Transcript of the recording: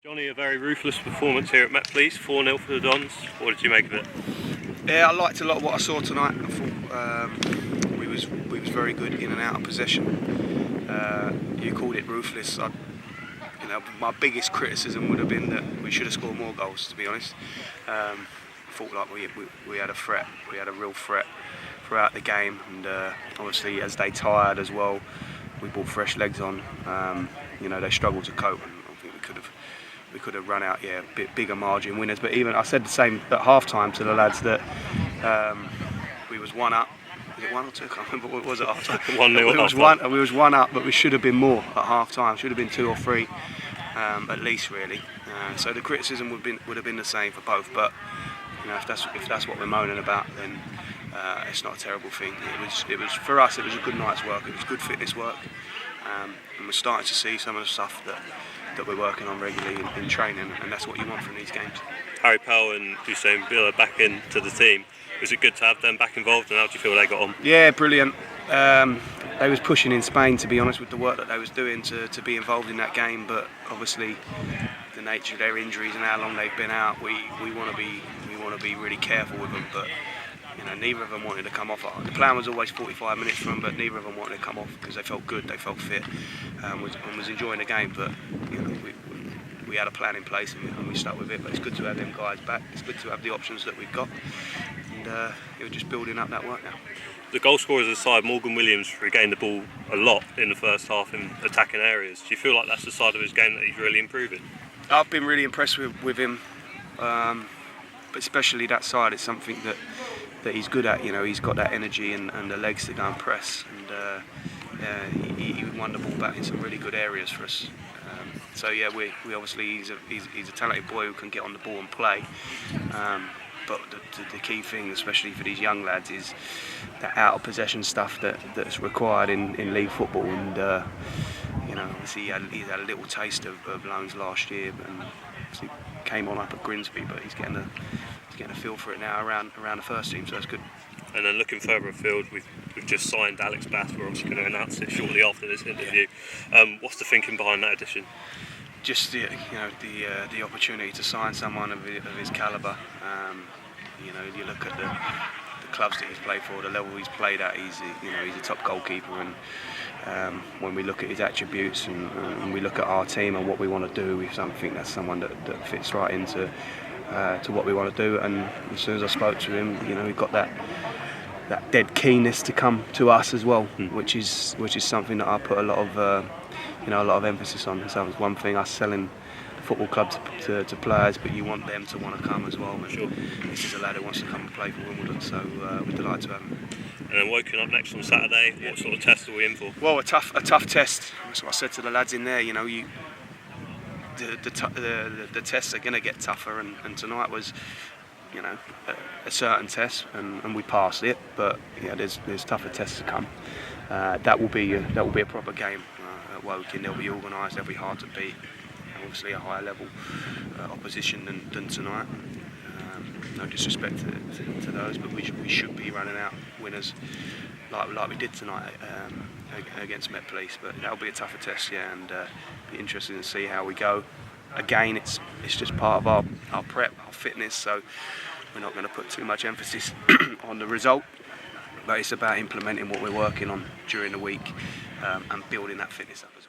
Johnny, a very ruthless performance here at Met Police, 4-0 for the Dons. What did you make of it? Yeah, I liked a lot of what I saw tonight. I thought we was very good in and out of possession. You called it ruthless. My biggest criticism would have been that we should have scored more goals, to be honest. I thought like we had a threat, we had a real threat throughout the game, and obviously as they tired as well, we brought fresh legs on. They struggled to cope, and I think we could have run out, a bit bigger margin winners. But even I said the same at half time to the lads that we was 1 up. Was it 1 or 2? I can't remember. What was it half time? 1-0. We was 1 up, but we should have been more at half time. Should have been 2 or 3 at least, really. So the criticism would have been the same for both. But if that's what we're moaning about, then it's not a terrible thing. It was for us. It was a good night's work. It was good fitness work, and we're starting to see some of the stuff that we're working on regularly in training, and that's what you want from these games. Harry Powell and Hussein Bila back into the team. Was it good to have them back involved, and how do you feel they got on? Yeah, brilliant. They was pushing in Spain, to be honest, with the work that they was doing to be involved in that game. But obviously, the nature of their injuries and how long they've been out, we want to be really careful with them. But neither of them wanted to come off. The plan was always 45 minutes for them, but neither of them wanted to come off because they felt good, they felt fit, and was enjoying the game. But we had a plan in place and we stuck with it. But it's good to have them guys back. It's good to have the options that we've got, and we're just building up that work now. The goal scorers aside, Morgan Williams regained the ball a lot in the first half in attacking areas. Do you feel like that's the side of his game that he's really improving? I've been really impressed with him, but especially that side. It's something that he's good at. He's got that energy and the legs to go and press, and he won the ball back in some really good areas for us. We obviously he's a talented boy who can get on the ball and play. But the key thing, especially for these young lads, is that out of possession stuff that's required in league football. And obviously he's had a little taste of loans last year, and obviously came on up at Grimsby, but he's getting a feel for it now around the first team, so that's good. And then looking further afield, we've just signed Alex Bass. We're obviously going to announce it shortly after this interview. What's the thinking behind that addition? Just the opportunity to sign someone of his calibre. You look at the clubs that he's played for, the level he's played at. He's a top goalkeeper, and when we look at his attributes and we look at our team and what we want to do, we think that's someone that fits right into to what we want to do. And as soon as I spoke to him, he got that dead keenness to come to us as well, which is something that I put a lot of emphasis on. So it's one thing us selling the football club to players, but you want them to want to come as well. And sure. This is a lad who wants to come and play for Wimbledon, so we're delighted to have him. And then Woking up next on Saturday. What sort of test are we in for? Well, a tough test. That's what I said to the lads in there. The tests are going to get tougher, and tonight was, a certain test, and we passed it. But there's tougher tests to come. That will be a proper game at Woking. They'll be organised. They'll be hard to beat. Obviously, a higher level opposition than tonight. No disrespect to those, but we should be running out winners like we did tonight against Met Police. But that'll be a tougher test, and be interesting to see how we go. Again, it's just part of our prep, our fitness, so we're not going to put too much emphasis on the result, but it's about implementing what we're working on during the week and building that fitness up as well.